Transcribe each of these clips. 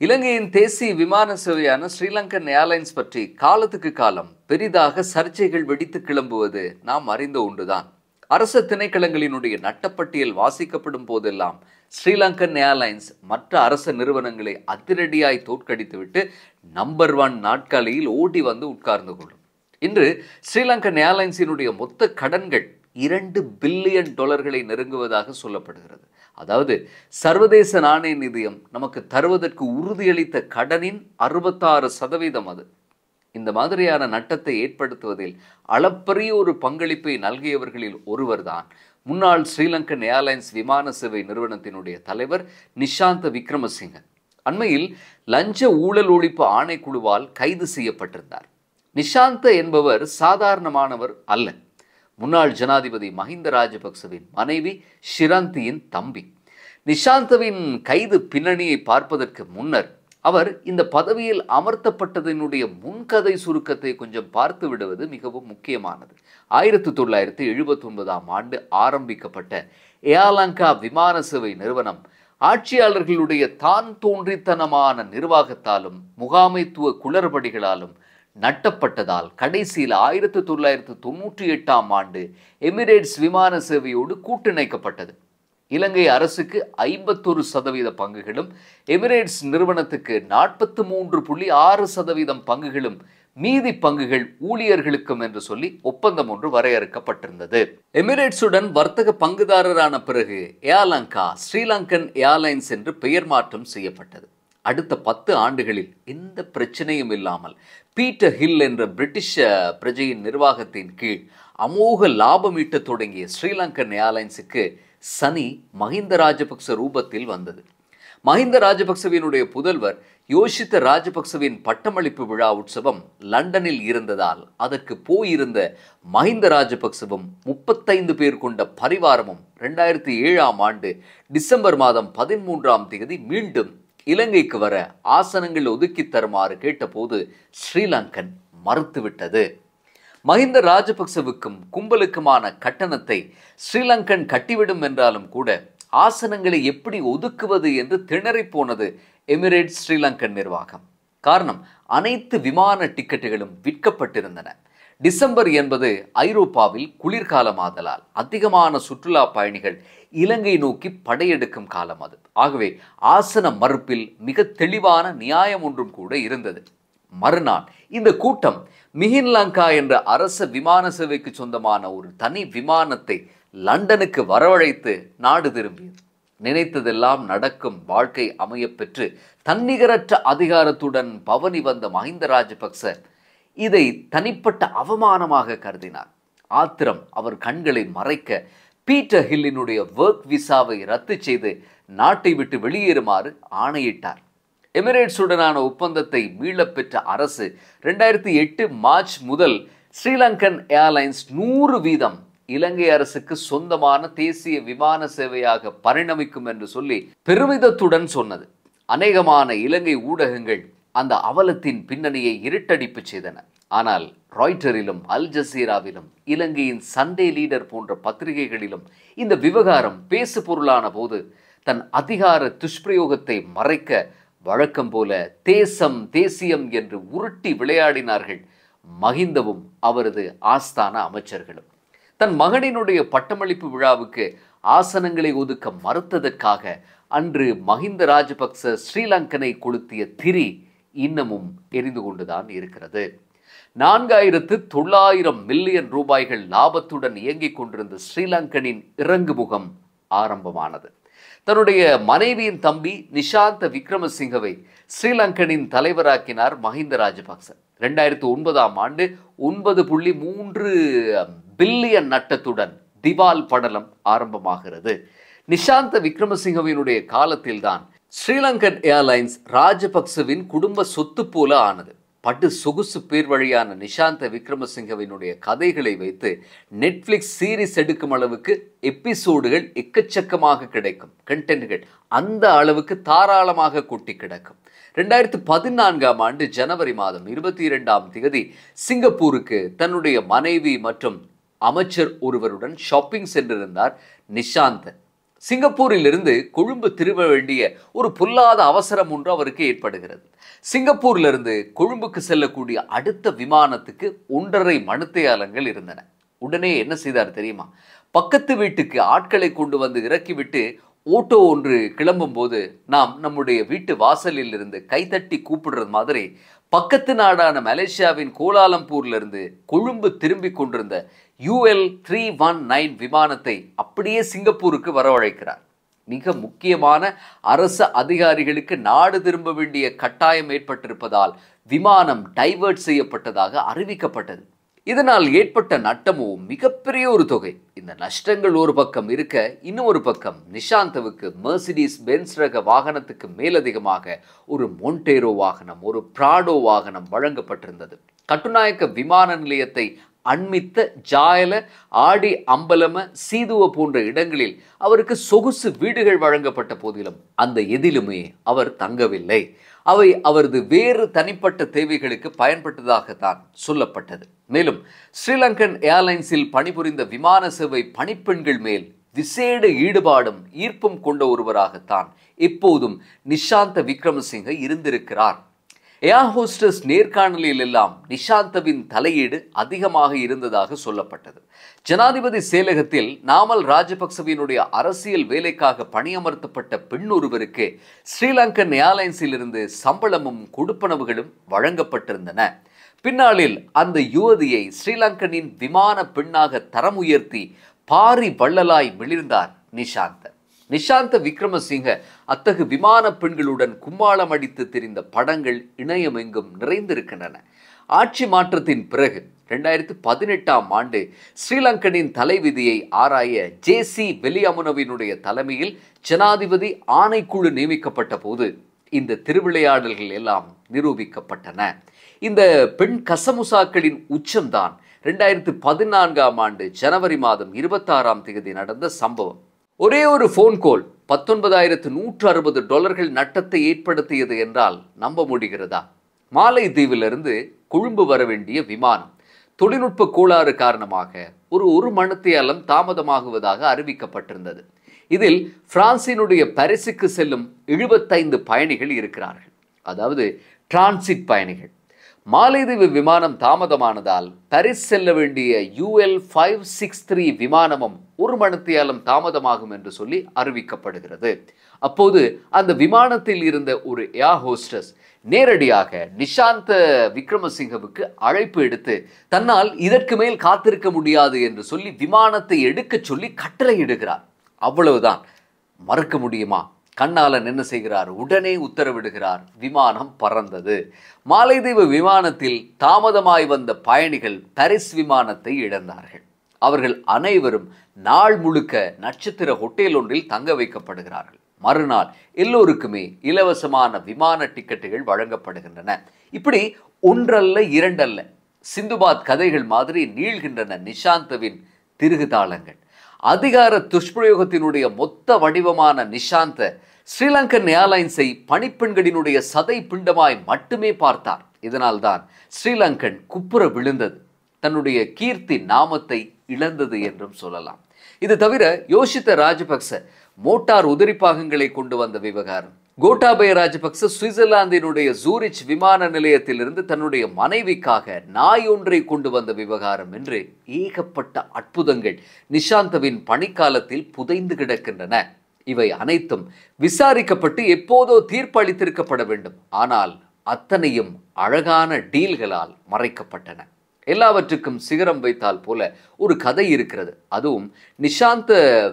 இலங்கையின் தேசிய விமான சேவையான ஸ்ரீலங்கன் ஏர்லைன்ஸ் பற்றி காலத்துக்கு காலம் பெரிதாக சர்ச்சைகள் வெடித்து கிளம்புவது நாம் அறிந்த ஒன்றுதான். அரசு திணைக்களங்களினுடைய நட்டப்பட்டியல் வாசிக்கப்படும் போதெல்லாம் ஸ்ரீலங்கன் ஏர்லைன்ஸ் மற்ற அரசு நிறுவனங்களை அதிரடியாய் தோற்கடித்துவிட்டு நம்பர் 1 நாட்காலியில் ஓடி வந்து உட்கார்ந்து கொள்ளும். இன்று ஸ்ரீலங்கன் ஏர்லைன்ஸினுடைய மொத்த கடன்கள் $2 பில்லியன் நெருங்குவதாக சொல்லப்படுகிறது. அதாவது சர்வதேச நாணய நிதியம் நமக்கு தருவதற்கு உறுதியளித்த கடனின் 66% அது. இந்த மாதிரியான நட்டத்தை ஏற்படுத்துவதில் அளப்பரிய ஒரு பங்களிப்பை நல்கியவர்களில் ஒருவர்தான் முன்னாள் ஸ்ரீலங்கன் ஏர்லைன்ஸ் விமான சேவை நிறுவனத்தினுடைய தலைவர் நிஷாந்த விக்ரமசிங்க. அண்மையில் லஞ்ச ஊழல் ஒழிப்பு ஆணைக்குழுவால் கைது செய்யப்பட்டிருந்தார். நிஷாந்த என்பவர் சாதாரணமானவர் அல்ல. முன்னாள் ஜனாதிபதி மஹிந்த ராஜபக்சவின் மனைவி ஷிரந்தியின் தம்பி. நிஷாந்தவின் கைது பின்னணியை பார்ப்பதற்கு முன்னர் அவர் இந்த பதவியில் அமர்த்தப்பட்டதனுடைய முன்கதை சுருக்கத்தை கொஞ்சம் பார்த்து விடுவது மிகவும் முக்கியமானது. 1979ஆம் ஆண்டு ஆரம்பிக்கப்பட்ட ஏர்லங்கா விமான சேவை நிறுவனம் ஆட்சியாளர்களுடைய தான் தோன்றித்தனமான நிர்வாகத்தாலும் முகாமைத்துவ குளறுபடிகளாலும் நட்டப்பட்டதால் கடைசியில் 1998ஆம் ஆண்டு எமிரேட்ஸ் விமான சேவையோடு கூட்டிணைக்கப்பட்டது. இலங்கை அரசுக்கு 51% பங்குகளும் எமிரேட்ஸ் நிறுவனத்துக்கு 43.6% பங்குகளும் மீதி பங்குகள் ஊழியர்களுக்கும் என்று சொல்லி ஒப்பந்தம் ஒன்று வரையறுக்கப்பட்டிருந்தது. எமிரேட்ஸுடன் வர்த்தக பங்குதாரரான பிறகு ஏர்லங்கா ஸ்ரீலங்கன் ஏர்லைன்ஸ் என்று பெயர் மாற்றம் செய்யப்பட்டது. அடுத்த 10 ஆண்டுகளில் எந்த பிரச்சனையும் இல்லாமல் பீட்டர் ஹில் என்ற பிரிட்டிஷ் பிரஜையின் நிர்வாகத்தின் கீழ் அமோக லாபம் ஈட்ட தொடங்கிய ஸ்ரீலங்கன் ஏர்லைன்ஸுக்கு சனி மஹிந்த ராஜபக்ச ரூபத்தில் வந்தது. மஹிந்த ராஜபக்சவினுடைய புதல்வர் யோஷித்த ராஜபக்சவின் பட்டமளிப்பு விழா உற்சவம் லண்டனில் இருந்ததால் அதற்கு போயிருந்த மஹிந்த ராஜபக்சவும் 35 பேர் கொண்ட பரிவாரமும் 2007ஆம் ஆண்டு டிசம்பர் மாதம் 13ஆம் தேதி மீண்டும் இலங்கைக்கு வர ஆசனங்கள் ஒதுக்கி தருமாறு கேட்டபோது ஸ்ரீலங்கன் மறுத்துவிட்டது. மஹிந்த ராஜபக்சவுக்கும் கும்பலுக்குமான கட்டணத்தை ஸ்ரீலங்கன் கட்டிவிடும் என்றாலும் கூட ஆசனங்களை எப்படி ஒதுக்குவது என்று திணறி போனது எமிரேட்ஸ் ஸ்ரீலங்கன் நிர்வாகம். காரணம், அனைத்து விமான டிக்கெட்டுகளும் விற்கப்பட்டிருந்தன. டிசம்பர் என்பது ஐரோப்பாவில் குளிர்காலமாதலால் அதிகமான சுற்றுலா பயணிகள் இலங்கை நோக்கி படையெடுக்கும் காலம் அது. ஆகவே ஆசன மறுப்பில் மிக தெளிவான நியாயம் ஒன்றும் கூட இருந்தது. மறுநாள் இந்த கூட்டம் மிஹின்லங்கா என்ற அரச விமான சேவைக்கு சொந்தமான ஒரு தனி விமானத்தை லண்டனுக்கு வரவழைத்து நாடு திரும்பியது. நினைத்ததெல்லாம் நடக்கும் வாழ்க்கை அமைய பெற்று தன்னிகரற்ற அதிகாரத்துடன் பவனி வந்த மஹிந்த ராஜபக்ச இதை தனிப்பட்ட அவமானமாக கருதினார். ஆத்திரம் அவர் கண்களை மறைக்க பீட்டர் ஹில்லினுடைய ஒர்க் விசாவை ரத்து செய்து நாட்டை விட்டு வெளியேறுமாறு ஆணையிட்டார். எமிரேட்ஸுடனான ஒப்பந்தத்தை மீளப்பெற்ற அரசு 2008 மார்ச் முதல் ஸ்ரீலங்கன் ஏர்லைன்ஸ் 100% இலங்கை அரசுக்கு சொந்தமான தேசிய விமான சேவையாக பரிணமிக்கும் என்று சொல்லி பெருமிதத்துடன் சொன்னது. அநேகமான இலங்கை ஊடகங்கள் அந்த அவலத்தின் பின்னணியை இருட்டடிப்பு செய்தன. ஆனால் ராய்ட்டரிலும் அல் ஜசீராவிலும் இலங்கையின் சண்டே லீடர் போன்ற பத்திரிகைகளிலும் இந்த விவகாரம் பேசு பொருளான போது தன் அதிகார துஷ்பிரயோகத்தை மறைக்க வழக்கம் போல தேசம் தேசியம் என்று உருட்டி விளையாடினார்கள் மஹிந்தவும் அவரது ஆஸ்தான அமைச்சர்களும். தன் மகனினுடைய பட்டமளிப்பு விழாவுக்கு ஆசனங்களை ஒதுக்க மறுத்ததற்காக அன்று மஹிந்த ராஜபக்ச ஸ்ரீலங்கனை கொளுத்திய திரி இன்னமும் எரிந்து கொண்டுதான் இருக்கிறது. 4900 மில்லியன் ரூபாய்கள் லாபத்துடன் இயங்கிக் கொண்டிருந்த ஸ்ரீலங்கனின் இறங்குமுகம் ஆரம்பமானது. தன்னுடைய மனைவியின் தம்பி நிஷாந்த விக்ரமசிங்கவை ஸ்ரீலங்கனின் தலைவராக்கினார் மஹிந்த ராஜபக்ச. 2009ஆம் ஆண்டு 9.3 பில்லியன் நட்டத்துடன் திவால் படலம் ஆரம்பமாகிறது. நிஷாந்த விக்ரமசிங்கவினுடைய காலத்தில்தான் ஸ்ரீலங்கன் ஏர்லைன்ஸ் ராஜபக்சவின் குடும்ப சொத்து போல ஆனது. படு சொகுசு பேர் வழியான நிஷாந்த விக்ரமசிங்கவினுடைய கதைகளை வைத்து நெட்ஃப்ளிக்ஸ் சீரிஸ் எடுக்கும் அளவுக்கு எபிசோடுகள் எக்கச்சக்கமாக கிடைக்கும். கண்டென்ட்கள் அந்த அளவுக்கு தாராளமாக கொட்டி கிடக்கும். 2014ஆம் ஆண்டு ஜனவரி மாதம் 22ஆம் தேதி சிங்கப்பூருக்கு தன்னுடைய மனைவி மற்றும் அமைச்சர் ஒருவருடன் ஷாப்பிங் சென்றிருந்தார் நிஷாந்த். சிங்கப்பூரிலிருந்து கொழும்பு திரும்ப வேண்டிய ஒரு பொல்லாத அவசரம் ஒன்று அவருக்கு ஏற்படுகிறது. சிங்கப்பூரிலிருந்து கொழும்புக்கு செல்லக்கூடிய அடுத்த விமானத்துக்கு 1.5 மணித்தியாலங்கள் இருந்தன. உடனே என்ன செய்தார் தெரியுமா? பக்கத்து வீட்டுக்கு ஆட்களை கொண்டு வந்து இறக்கிவிட்டு ஓட்டோ ஒன்று கிளம்பும் போது நாம் நம்முடைய வீட்டு வாசலில் இருந்து கைத்தட்டி கூப்பிடுறது மாதிரி பக்கத்து நாடான மலேசியாவின் கோலாலம்பூர்லிருந்து கொழும்பு திரும்பி கொண்டிருந்த UL 319 விமானத்தை அப்படியே சிங்கப்பூருக்கு வரவழைக்கிறார். மிக முக்கியமான அரசு அதிகாரிகளுக்கு நாடு திரும்ப வேண்டிய கட்டாயம் ஏற்பட்டிருப்பதால் விமானம் டைவர்ட் செய்யப்பட்டதாக அறிவிக்கப்பட்டது. இதனால் ஏற்பட்ட நட்டமோ மிகப்பெரிய ஒரு தொகை. இந்த நஷ்டங்கள் ஒரு பக்கம் இருக்க, இன்னொரு பக்கம் நிஷாந்தவுக்கு மெர்சிடிஸ் பென்ஸ் ரக வாகனத்துக்கு மேலதிகமாக ஒரு மொண்டேரோ வாகனம், ஒரு பிராடோ வாகனம் வழங்கப்பட்டிருந்தது. கட்டுநாயக்க விமான நிலையத்தை அண்மித்த ஜாயல, ஆடி அம்பலம, சீதுவ போன்ற இடங்களில் அவருக்கு சொகுசு வீடுகள் வழங்கப்பட்ட போதிலும் அந்த எதிலுமே அவர் தங்கவில்லை. அவை அவரது வேறு தனிப்பட்ட தேவைகளுக்கு பயன்பட்டதாகத்தான் சொல்லப்பட்டது. மேலும் ஸ்ரீலங்கன் ஏர்லைன்ஸில் பணிபுரிந்த விமான சேவை பணிப்பெண்கள் மேல் விசேட ஈடுபாடும் ஈர்ப்பும் கொண்ட ஒருவராகத்தான் எப்போதும் நிஷாந்த விக்ரமசிங்க இருந்திருக்கிறார். ஏர் ஹோஸ்டஸ் நேர்காணலில் எல்லாம் நிஷாந்தவின் தலையீடு அதிகமாக இருந்ததாக சொல்லப்பட்டது. ஜனாதிபதி செயலகத்தில் நாமல் ராஜபக்சவினுடைய அரசியல் வேலைக்காக பணியமர்த்தப்பட்ட பெண் ஒருவருக்கு ஸ்ரீலங்கன் ஏர்லைன்ஸில் இருந்து சம்பளமும் கொடுப்பனவுகளும் வழங்கப்பட்டிருந்தன. பின்னாளில் அந்த யுவதியை ஸ்ரீலங்கனின் விமான பெண்ணாக தரம் உயர்த்தி பாரி வள்ளலாய் மிளிர்ந்தார் நிஷாந்த. நிஷாந்த விக்ரமசிங்க அத்தகு விமான பெண்களுடன் கும்மாளம் அடித்து தெரிந்த படங்கள் இணையமெங்கும் நிறைந்திருக்கின்றன. ஆட்சி மாற்றத்தின் பிறகு 2018ஆம் ஆண்டு ஸ்ரீலங்கனின் தலைவிதியை ஆராய JC வெலியமுனவினுடைய தலைமையில் ஜனாதிபதி ஆணைக்குழு நியமிக்கப்பட்ட போது இந்த திருவிளையாடல்கள் எல்லாம் நிரூபிக்கப்பட்டன. இந்த பெண் கசமுசாக்களின் உச்சம்தான் 2014ஆம் ஆண்டு ஜனவரி மாதம் 26ஆம் தேதி நடந்த சம்பவம். ஒரே ஒரு போன் கால் $19,160 நட்டத்தை ஏற்படுத்தியது என்றால் நம்ப முடிகிறதா? மாலைதீவிலிருந்து கொழும்பு வர வேண்டிய விமானம் தொழில்நுட்ப கோளாறு காரணமாக ஒரு மணித்தியாலம் தாமதமாகுவதாக அறிவிக்கப்பட்டிருந்தது. இதில் பிரான்சினுடைய பாரிஸுக்கு செல்லும் 75 பயணிகள் இருக்கிறார்கள், அதாவது டிரான்சிட் பயணிகள். மாலைதீவு விமானம் தாமதமானதால் பாரிஸ் செல்ல வேண்டிய UL 563 விமானமும் 1 மணித்தியாலம் தாமதமாகும் என்று சொல்லி அறிவிக்கப்படுகிறது. அப்போது அந்த விமானத்தில் இருந்த ஒரு ஏர் ஹோஸ்டஸ் நேரடியாக நிஷாந்த விக்ரமசிங்கவுக்கு அழைப்பு எடுத்து தன்னால் இதற்கு மேல் காத்திருக்க முடியாது என்று சொல்லி விமானத்தை எடுக்க சொல்லி கட்டளையிடுகிறார். அவ்வளவுதான். மறுக்க முடியுமா? கண்ணாலன் என்ன செய்கிறார்? உடனே உத்தரவிடுகிறார். விமானம் பறந்தது. மாலைதீவு விமானத்தில் தாமதமாய் வந்த பயணிகள் பாரிஸ் விமானத்தை இழந்தார்கள். அவர்கள் அனைவரும் நாள் முழுக்க நட்சத்திர ஹோட்டல் ஒன்றில் தங்க வைக்கப்படுகிறார்கள். மறுநாள் எல்லோருக்குமே இலவசமான விமான டிக்கெட்டுகள் வழங்கப்படுகின்றன. இப்படி ஒன்றல்ல இரண்டல்ல சிந்துபாத் கதைகள் மாதிரி நீள்கின்றன நிஷாந்தவின் திருகுதாளங்கள். அதிகார துஷ்பிரயோகத்தினுடைய மொத்த வடிவமான நிஷாந்த ஸ்ரீலங்கன் ஏர்லைன்ஸை பணிப்பெண்களினுடைய சதை பிண்டமாய் மட்டுமே பார்த்தார். இதனால்தான் ஸ்ரீலங்கன் குப்புற விழுந்தது, தன்னுடைய கீர்த்தி நாமத்தை இழந்தது என்றும் சொல்லலாம். இது தவிர யோஷித்த ராஜபக்ச மோட்டார் உதிரிப்பாகங்களை கொண்டு வந்த விவகாரம், கோட்டாபய ராஜபக்ச சுவிட்சர்லாந்தினுடைய ஜூரிச் விமான நிலையத்திலிருந்து தன்னுடைய மனைவிக்காக நாய் ஒன்றை கொண்டு வந்த விவகாரம் என்று ஏகப்பட்ட அற்புதங்கள் நிஷாந்தவின் பணிக்காலத்தில் புதைந்து கிடக்கின்றன. இவை அனைத்தும் விசாரிக்கப்பட்டு எப்போதோ தீர்ப்பு அளித்திருக்கப்பட வேண்டும். ஆனால் அத்தனையும் அழகான டீல்களால் மறைக்கப்பட்டன. எல்லாவற்றுக்கும் சிகரம் வைத்தால் போல ஒரு கதை இருக்கிறது. அதுவும் நிஷாந்த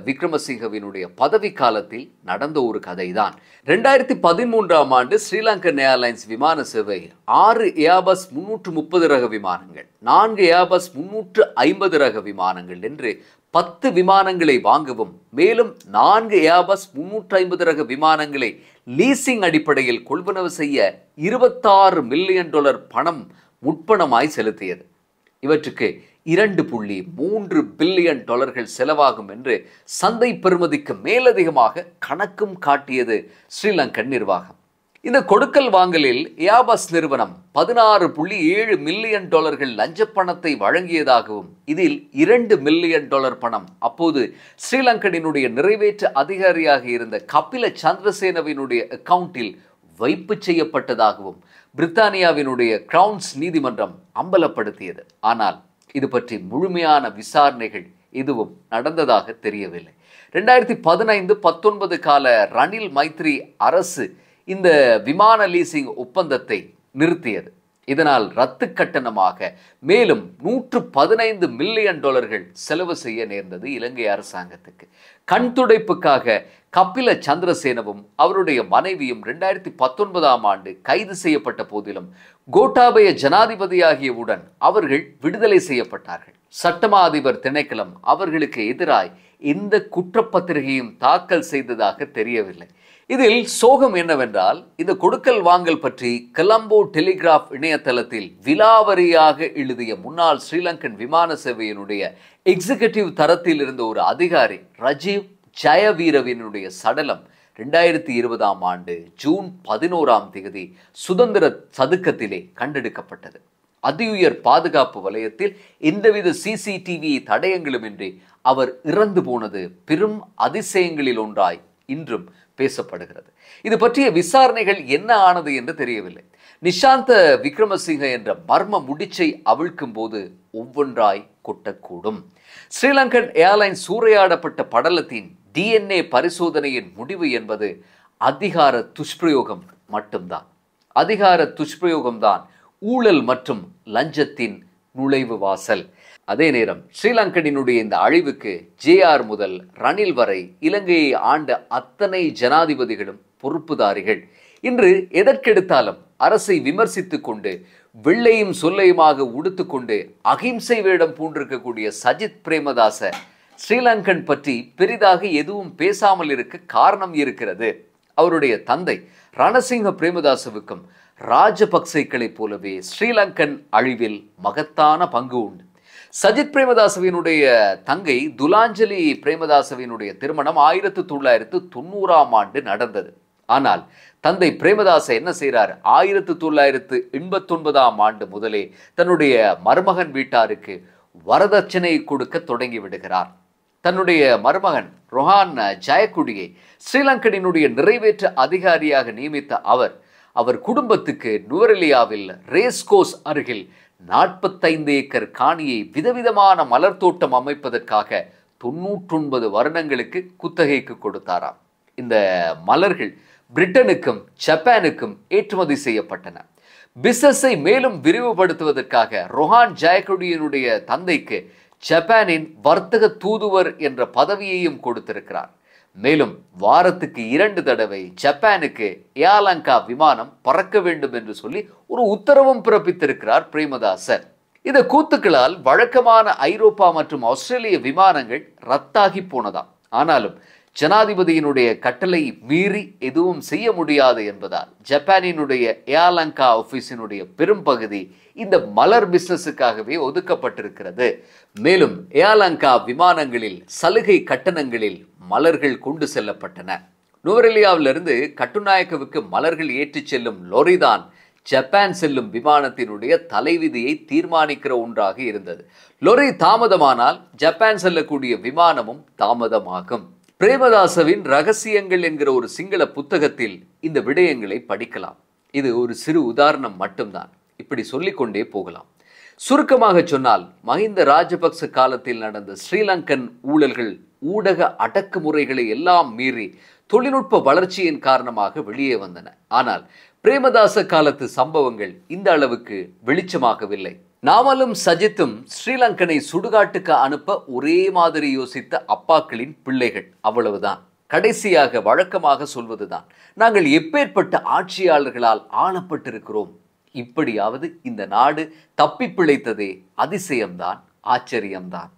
விக்ரமசிங்கவினுடைய பதவி காலத்தில் நடந்த ஒரு கதைதான். 2013ஆம் ஆண்டு ஸ்ரீலங்கன் ஏர்லைன்ஸ் விமான சேவை 6 ஏர்பஸ் 330 ரக விமானங்கள், 4 ஏர்பஸ் 350 ரக விமானங்கள் என்று 10 விமானங்களை வாங்கவும், மேலும் 4 ஏர்பஸ் 350 ரக விமானங்களை லீசிங் அடிப்படையில் கொள்வனவு செய்ய $26 மில்லியன் பணம் முற்பணமாய் செலுத்தியது. இவற்றுக்கு $2.3 பில்லியன் செலவாகும் என்று சந்தை பெறுமதிக்கு மேலதிகமாக கணக்கும் காட்டியது ஸ்ரீலங்கன் நிர்வாகம். இந்த கொடுக்கல் வாங்கலில் ஏர்பஸ் நிறுவனம் $16.7 மில்லியன் லஞ்ச பணத்தை வழங்கியதாகவும் இதில் $2 மில்லியன் பணம் அப்போது ஸ்ரீலங்கனினுடைய நிறைவேற்று அதிகாரியாக இருந்த கபில சந்திரசேனவினுடைய அக்கவுண்டில் வைப்பு செய்யப்பட்டதாகவும் பிரித்தானியாவினுடைய கிரவுன்ஸ் நீதிமன்றம் அம்பலப்படுத்தியது. ஆனால் இது பற்றி முழுமையான விசாரணைகள் எதுவும் நடந்ததாக தெரியவில்லை. 2015-19 கால ரணில் மைத்ரி அரசு இந்த விமான லீசிங் ஒப்பந்தத்தை நிறுத்தியது. இதனால் ரத்து கட்டணமாக மேலும் $115 மில்லியன் செலவு செய்ய நேர்ந்தது இலங்கை அரசாங்கத்துக்கு. கண் துடைப்புக்காக கபில சந்திரசேனவும் அவருடைய மனைவியும் 2019ஆம் ஆண்டு கைது செய்யப்பட்ட போதிலும் கோட்டாபய ஜனாதிபதியாகியவுடன் அவர்கள் விடுதலை செய்யப்பட்டார்கள். சட்டமா அதிபர் திணைக்களம் அவர்களுக்கு எதிராய் எந்த குற்றப்பத்திரிகையும் தாக்கல் செய்ததாக தெரியவில்லை. இதில் சோகம் என்னவென்றால் இந்த கொடுக்கல் வாங்கல் பற்றி கொலம்போ டெலிகிராஃப் இணையதளத்தில் விலாவரியாக எழுதிய முன்னாள் ஸ்ரீலங்கன் விமான சேவையினுடைய எக்ஸிகியூட்டிவ் தரத்தில் இருந்த ஒரு அதிகாரி ரஜீவ் ஜயவீரவினுடைய சடலம் 2020ஆம் ஆண்டு ஜூன் 11ஆம் தேதி சுதந்திர சதுக்கத்திலே கண்டெடுக்கப்பட்டது. அதிஉயர் பாதுகாப்பு வலயத்தில் எந்தவித சிசிடிவி தடயங்களுமின்றி அவர் இறந்து போனது பெரும் அதிசயங்களில் ஒன்றாய் இன்றும் பேசப்படுகிறது. இது பற்றிய விசாரணைகள் என்ன ஆனது என்று தெரியவில்லை. நிஷாந்த விக்ரமசிங்க என்ற மர்ம முடிச்சை அவிழ்க்கும் போது ஒவ்வொன்றாய் கொட்டக்கூடும். ஸ்ரீலங்கன் ஏர்லைன்ஸ் சூறையாடப்பட்ட படலத்தின் DNA பரிசோதனையின் முடிவு என்பது அதிகார துஷ்பிரயோகம் மட்டும்தான். அதிகார துஷ்பிரயோகம்தான் ஊழல் மற்றும் லஞ்சத்தின் நுழைவு வாசல். அதே நேரம் ஸ்ரீலங்கனினுடைய இந்த அழிவுக்கு JR முதல் ரணில் வரை இலங்கையை ஆண்ட அத்தனை ஜனாதிபதிகளும் பொறுப்புதாரிகள். இன்று எதற்கெடுத்தாலும் அரசை விமர்சித்துக் கொண்டு வெள்ளையும் சொல்லையுமாக உடுத்துக்கொண்டு அகிம்சை வேடம் பூண்டிருக்கக்கூடிய சஜித் பிரேமதாச ஸ்ரீலங்கன் பற்றி பெரிதாக எதுவும் பேசாமல் இருக்க காரணம் இருக்கிறது. அவருடைய தந்தை ரணசிங்க பிரேமதாசவுக்கும் ராஜபக்சேக்களைப் போலவே ஸ்ரீலங்கன் அழிவில் மகத்தான பங்கு உண்டு. சஜித் பிரேமதாசவினுடைய தங்கை துலாஞ்சலி பிரேமதாசவினுடைய திருமணம் 1990ஆம் ஆண்டு நடந்தது. ஆனால் தந்தை பிரேமதாச என்ன செய்கிறார்? 1989ஆம் ஆண்டு முதலே தன்னுடைய மருமகன் வீட்டாருக்கு வரதட்சணை கொடுக்க தொடங்கி விடுகிறார். தன்னுடைய மருமகன் ரொஹான் ஜயக்குடியை ஸ்ரீலங்கனினுடைய நிறைவேற்று அதிகாரியாக நியமித்த அவர் குடும்பத்துக்கு நுவரெலியாவில் ரேஸ்கோஸ் அருகில் 45 ஏக்கர் காணியை விதவிதமான மலர் தோட்டம் அமைப்பதற்காக 99 வருடங்களுக்கு குத்தகைக்கு கொடுத்தாராம். இந்த மலர்கள் பிரிட்டனுக்கும் ஜப்பானுக்கும் ஏற்றுமதி செய்யப்பட்டன. பிசினஸை மேலும் விரிவுபடுத்துவதற்காக ரொஹான் ஜயக்குடியினுடைய தந்தைக்கு ஜப்பானின் வர்த்தக தூதுவர் என்ற பதவியையும் கொடுத்திருக்கிறார். மேலும் வாரத்துக்கு 2 தடவை ஜப்பானுக்கு ஏர்லங்கா விமானம் பறக்க வேண்டும் என்று சொல்லி ஒரு உத்தரவும் பிறப்பித்திருக்கிறார் பிரேமதாசர். இந்த கூத்துக்களால் வழக்கமான ஐரோப்பா மற்றும் ஆஸ்திரேலிய விமானங்கள் ரத்தாகி போனதாம். ஆனாலும் ஜனாதிபதியினுடைய கட்டளை மீறி எதுவும் செய்ய முடியாது என்பதால் ஜப்பானினுடைய ஏர்லங்கா ஆபீஸினுடைய பெரும் பகுதி இந்த மலர் பிசினஸுக்காகவே ஒதுக்கப்பட்டிருக்கிறது. மேலும் ஏர்லங்கா விமானங்களில் சலுகை கட்டணங்களில் மலர்கள் கொண்டு செல்லப்பட்டன. நுவரெலியாவிலிருந்து கட்டுநாயக்கவுக்கு மலர்கள் ஏற்றிச் செல்லும் லொரிதான் ஜப்பான் செல்லும் விமானத்தினுடைய தலைவிதியை தீர்மானிக்கிற ஒன்றாக இருந்தது. லொரி தாமதமானால் ஜப்பான் செல்லக்கூடிய விமானமும் தாமதமாகும். பிரேமதாசவின் ரகசியங்கள் என்கிற ஒரு சிங்கள புத்தகத்தில் இந்த விடயங்களை படிக்கலாம். இது ஒரு சிறு உதாரணம் மட்டும்தான். இப்படி சொல்லிக்கொண்டே போகலாம். சுருக்கமாக சொன்னால் மஹிந்த ராஜபக்ச காலத்தில் நடந்த ஸ்ரீலங்கன் ஊழல்கள் ஊடக அடக்குமுறைகளை எல்லாம் மீறி தொழில்நுட்ப வளர்ச்சியின் காரணமாக வெளியே வந்தன. ஆனால் பிரேமதாச காலத்து சம்பவங்கள் இந்த அளவுக்கு வெளிச்சமாகவில்லை. நாமலும் சஜித்தும் ஸ்ரீலங்கனை சுடுகாட்டுக்கு அனுப்ப ஒரே மாதிரி யோசித்த அப்பாக்களின் பிள்ளைகள், அவ்வளவுதான். கடைசியாக வழக்கமாக சொல்வதுதான், நாங்கள் எப்பேற்பட்ட ஆட்சியாளர்களால் ஆளப்பட்டிருக்கிறோம். இப்படியாவது இந்த நாடு தப்பி பிழைத்ததே அதிசயம்தான், ஆச்சரியம்தான்.